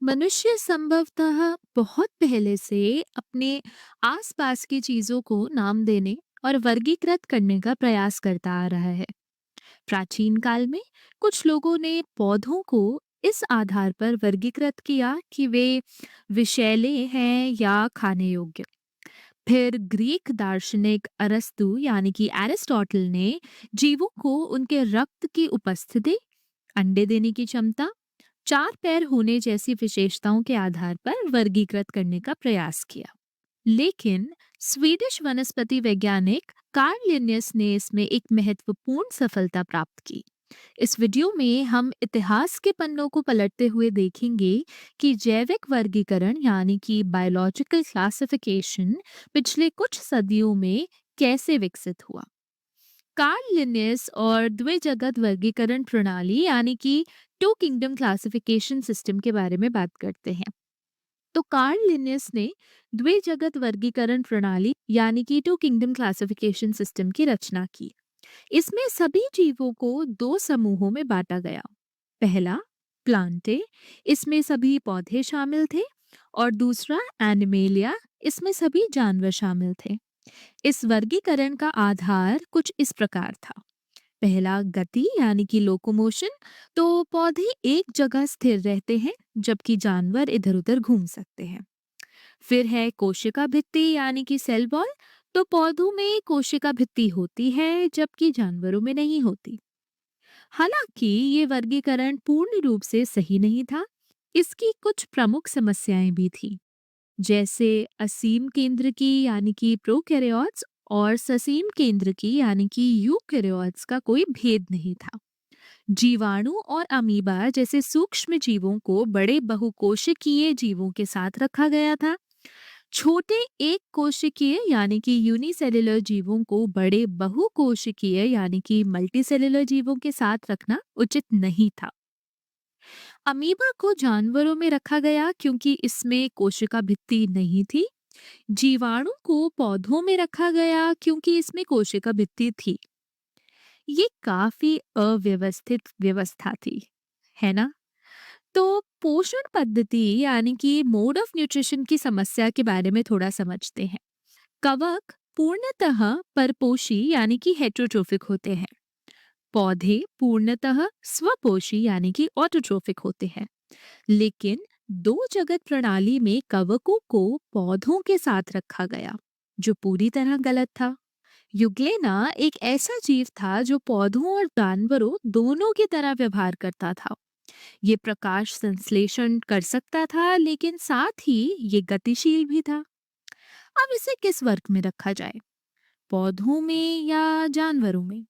मनुष्य संभवतः बहुत पहले से अपने आसपास की चीजों को नाम देने और वर्गीकृत करने का प्रयास करता आ रहा है। प्राचीन काल में कुछ लोगों ने पौधों को इस आधार पर वर्गीकृत किया कि वे विषैले हैं या खाने योग्य। फिर ग्रीक दार्शनिक अरस्तु यानी कि एरिस्टोटल ने जीवों को उनके रक्त की उपस्थिति, अंडे देने की क्षमता, चार पैर होने जैसी विशेषताओं के आधार पर वर्गीकृत करने का प्रयास किया। लेकिन स्वीडिश वनस्पति वैज्ञानिक कार्ल लिनियस ने इसमें एक महत्वपूर्ण सफलता प्राप्त की। इस वीडियो में हम इतिहास के पन्नों को पलटते हुए देखेंगे कि जैविक वर्गीकरण यानी कि बायोलॉजिकल क्लासिफिकेशन पिछले कुछ सदियों में कैसे विकसित हुआ। कार्ल लिनियस और द्विजगत वर्गीकरण प्रणाली यानी कि टू किंगडम क्लासिफिकेशन सिस्टम के बारे में बात करते हैं। तो कार्ल लिनियस ने द्विजगत वर्गीकरण प्रणाली यानी कि टू किंगडम क्लासिफिकेशन सिस्टम की रचना की। इसमें सभी जीवों को दो समूहों में बांटा गया। पहला प्लांटे, इसमें सभी पौधे शामिल थे, और दूसरा एनिमेलिया, इसमें सभी जानवर शामिल थे। इस वर्गीकरण का आधार कुछ इस प्रकार था। पहला गति यानी कि लोकोमोशन, तो पौधे एक जगह स्थिर रहते हैं जबकि जानवर इधर उधर घूम सकते हैं। फिर है कोशिका भित्ति यानी कि सेल वॉल, तो पौधों में कोशिका भित्ति होती है जबकि जानवरों में नहीं होती। हालांकि ये वर्गीकरण पूर्ण रूप से सही नहीं था। इसकी कुछ प्रमुख समस्याएं भी थी, जैसे असीम केंद्र की यानी कि प्रोकैरियोट्स और ससीम केंद्र की यानी कि यूकैरियोट्स का कोई भेद नहीं था। जीवाणु और अमीबा जैसे सूक्ष्म जीवों को बड़े बहुकोशिकीय जीवों के साथ रखा गया था। छोटे एक कोशिकीय यानी कि यूनिसेल्युलर जीवों को बड़े बहुकोशिकीय यानी कि मल्टीसेल्युलर जीवों के साथ रखना उचित नहीं था। अमीबा को जानवरों में रखा गया क्योंकि इसमें कोशिका भित्ति नहीं थी। जीवाणु को पौधों में रखा गया क्योंकि इसमें कोशिका भित्ति थी। ये काफी अव्यवस्थित व्यवस्था थी, है ना? तो पोषण पद्धति यानी कि मोड ऑफ न्यूट्रिशन की समस्या के बारे में थोड़ा समझते हैं। कवक पूर्णतः परपोषी यानी कि हेटेरोट्रोफिक होते हैं। पौधे पूर्णतः स्वपोषी यानी कि ऑटोट्रोफिक होते हैं। लेकिन दो जगत प्रणाली में कवकों को पौधों के साथ रखा गया, जो पूरी तरह गलत था। युग्लेना एक ऐसा जीव था जो पौधों और जानवरों दोनों की तरह व्यवहार करता था। ये प्रकाश संश्लेषण कर सकता था, लेकिन साथ ही ये गतिशील भी था। अब इसे किस वर्ग में रखा जाए, पौधों में या जानवरों में?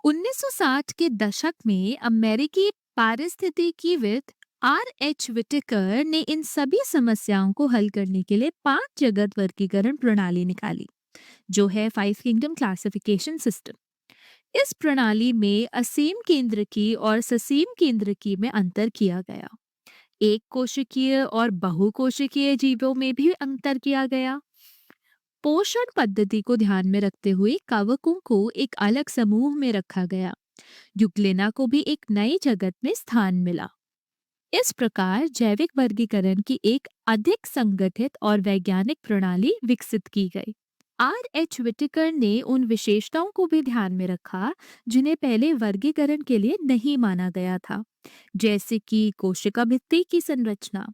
1960 के दशक में अमेरिकी पारिस्थितिकीविद R.H. विटेकर ने इन सभी समस्याओं को हल करने के लिए 5 जगत वर्गीकरण प्रणाली निकाली, जो है 5 किंगडम क्लासिफिकेशन सिस्टम। इस प्रणाली में असीम केंद्र की और ससीम केंद्र की में अंतर किया गया। एक कोशिकीय और बहुकोशिकीय जीवों में भी अंतर किया गया। पोषण पद्धति को ध्यान में रखते हुए कवकों को एक अलग समूह में रखा गया। युग्लेना को भी एक नई जगत में स्थान मिला। इस प्रकार जैविक वर्गीकरण की एक अधिक संगठित और वैज्ञानिक प्रणाली विकसित की गई। R.H. विटेकर ने उन विशेषताओं को भी ध्यान में रखा जिन्हें पहले वर्गीकरण के लिए नहीं माना गया था, जैसे कि कोशिका भित्ति की संरचना।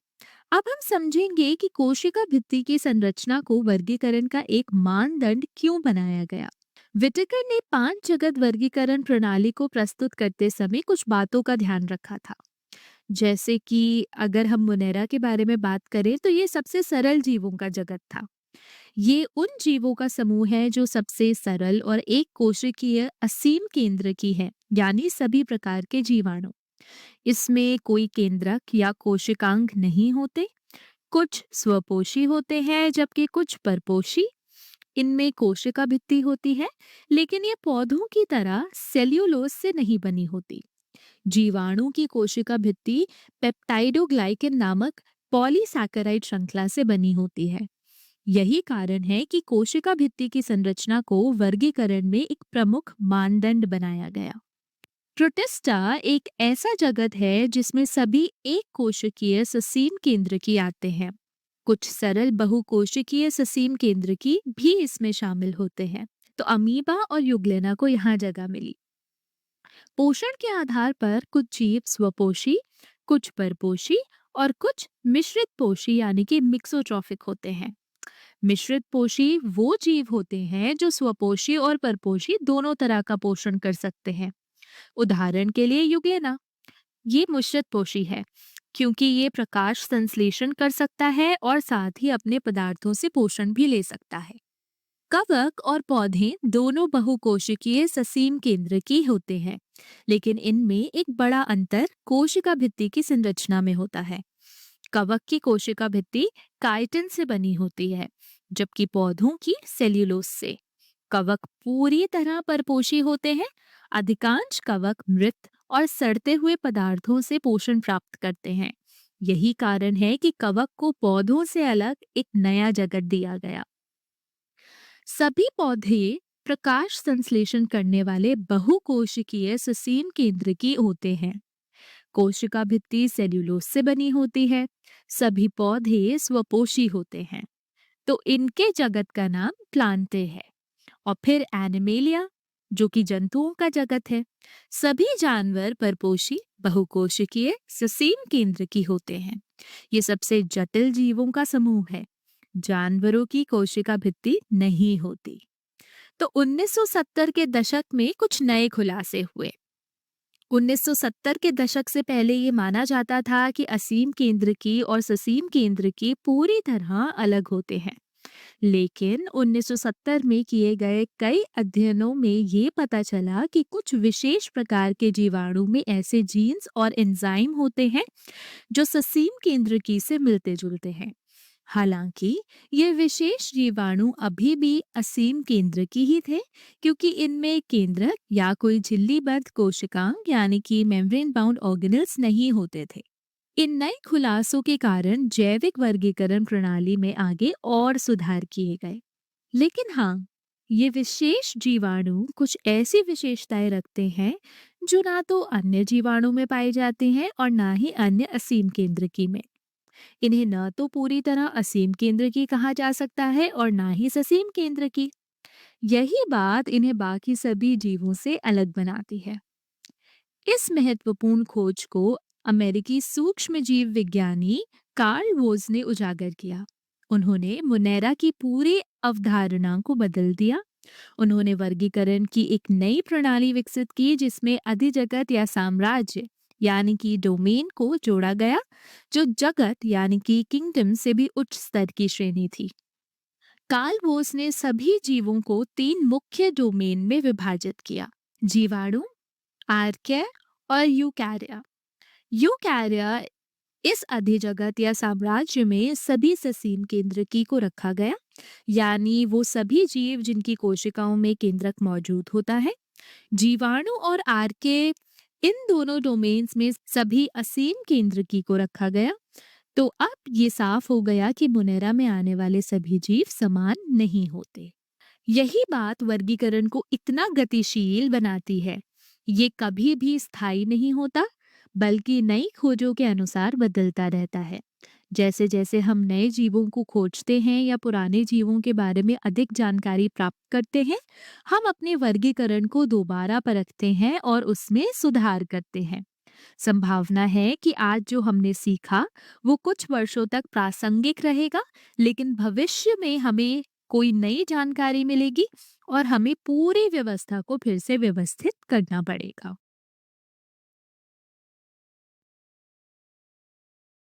अब हम समझेंगे कि कोशिका भित्ति की संरचना को वर्गीकरण का एक मानदंड क्यों बनाया गया। विटेकर ने 5 जगत वर्गीकरण प्रणाली को प्रस्तुत करते समय कुछ बातों का ध्यान रखा था। जैसे कि अगर हम मुनेरा के बारे में बात करें तो ये सबसे सरल जीवों का जगत था। ये उन जीवों का समूह है जो सबसे सरल और एक कोशिकीय असीम केंद्र की है, यानी सभी प्रकार के जीवाणु। इसमें कोई केंद्रक या कोशिकांग नहीं होते। कुछ स्वपोषी होते हैं जबकि कुछ परपोषी। इनमें कोशिका भित्ति होती है, लेकिन ये पौधों की तरह सेल्यूलोज से नहीं बनी होती। जीवाणु की कोशिका भित्ति पेप्टाइडोग्लाइकेन नामक पॉलीसैकेराइड श्रृंखला से बनी होती है। यही कारण है कि कोशिका भित्ति की संरचना को वर्गीकरण में एक प्रमुख मानदंड बनाया गया। प्रोटिस्टा एक ऐसा जगत है जिसमें सभी एक कोशिकीय ससीम केंद्र की आते हैं। कुछ सरल बहुकोशिकीय ससीम केंद्र की भी इसमें शामिल होते हैं। तो अमीबा और युग्लेना को यहाँ जगह मिली। पोषण के आधार पर कुछ जीव स्वपोषी, कुछ परपोषी और कुछ मिश्रित पोषी यानी कि मिक्सोट्रॉफिक होते हैं। मिश्रित पोषी वो जीव होते हैं जो स्वपोषी और परपोषी दोनों तरह का पोषण कर सकते हैं। उदाहरण के लिए युगेना, ये मिश्रित पोषी है क्योंकि ये प्रकाश संश्लेषण कर सकता है और साथ ही अपने पदार्थों से पोषण भी ले सकता है। कवक और पौधे दोनों बहुकोशिकीय ससीम केंद्र की होते हैं, लेकिन इनमें एक बड़ा अंतर कोशिका भित्ति की संरचना में होता है। कवक की कोशिका भित्ति काइटिन से बनी होती है, जबकि पौधों की सेल्यूलोज से। कवक पूरी तरह परपोषी होते हैं। अधिकांश कवक मृत और सड़ते हुए पदार्थों से पोषण प्राप्त करते हैं। यही कारण है कि कवक को पौधों से अलग एक नया जगत दिया गया। सभी पौधे प्रकाश संश्लेषण करने वाले बहुकोशिकीय ससीम केंद्र की होते हैं। कोशिका भित्ति सेल्यूलोज से बनी होती है। सभी पौधे स्वपोषी होते हैं, तो इनके जगत का नाम प्लांटे है। और फिर एनिमेलिया, जो कि जंतुओं का जगत है। सभी जानवर परपोषी बहुकोशिकीय ससीम केंद्र की होते हैं। ये सबसे जटिल जीवों का समूह है। जानवरों की कोशिका भित्ति नहीं होती। तो 1970 के दशक में कुछ नए खुलासे हुए। 1970 के दशक से पहले ये माना जाता था कि असीम केंद्र की और ससीम केंद्र की पूरी तरह अलग होते हैं, लेकिन 1970 में किए गए कई अध्ययनों में ये पता चला कि कुछ विशेष प्रकार के जीवाणु में ऐसे जीन्स और एंजाइम होते हैं जो ससीम केंद्र की से मिलते जुलते हैं। हालांकि ये विशेष जीवाणु अभी भी असीम केंद्र की ही थे, क्योंकि इनमें केंद्रक या कोई झिल्लीबद्ध कोशिकांग यानी कि मेम्ब्रेन बाउंड ऑर्गेनेल्स नहीं होते थे। इन नए खुलासों के कारण जैविक वर्गीकरण प्रणाली में आगे और सुधार किए गए। लेकिन हाँ, ये विशेष जीवाणु कुछ ऐसी विशेषताएं रखते हैं जो ना तो अन्य जीवाणु में पाई जाती हैं और ना ही अन्य असीम केंद्र की में। इन्हें न तो पूरी तरह असीम केंद्र की कहा जा सकता है और ना ही ससीम केंद्र की। यही बात इन्हें बाकी सभी जीवों से अलग बनाती है। इस महत्वपूर्ण खोज को अमेरिकी सूक्ष्म जीव विज्ञानी कार्ल वोज ने उजागर किया। उन्होंने मुनेरा की पूरी अवधारणा को बदल दिया। उन्होंने वर्गीकरण की एक नई प्रणाली विकसित की जिसमें अधिजगत या साम्राज्य यानी कि डोमेन को जोड़ा गया, जो जगत यानी कि किंगडम से भी उच्च स्तर की श्रेणी थी। कार्ल वोस ने सभी जीवों को 3 मुख्य डोमेन में विभाजित किया: जीवाणु, आर्किया और यूकैरिया। यूकैरिया इस अधिजगत या साम्राज्य में सभी ससीम केंद्र की को रखा गया, यानी वो सभी जीव जिनकी कोशिकाओं में केंद्रक मौजूद होता है। जीवाणु और आर्के, इन दोनों डोमेन्स में सभी असीम केंद्र की को रखा गया। तो अब ये साफ हो गया कि मुनेरा में आने वाले सभी जीव समान नहीं होते। यही बात वर्गीकरण को इतना गतिशील बनाती है। ये कभी भी स्थायी नहीं होता, बल्कि नई खोजों के अनुसार बदलता रहता है। जैसे जैसे हम नए जीवों को खोजते हैं या पुराने जीवों के बारे में अधिक जानकारी प्राप्त करते हैं, हम अपने वर्गीकरण को दोबारा परखते हैं और उसमें सुधार करते हैं। संभावना है कि आज जो हमने सीखा वो कुछ वर्षों तक प्रासंगिक रहेगा, लेकिन भविष्य में हमें कोई नई जानकारी मिलेगी और हमें पूरी व्यवस्था को फिर से व्यवस्थित करना पड़ेगा।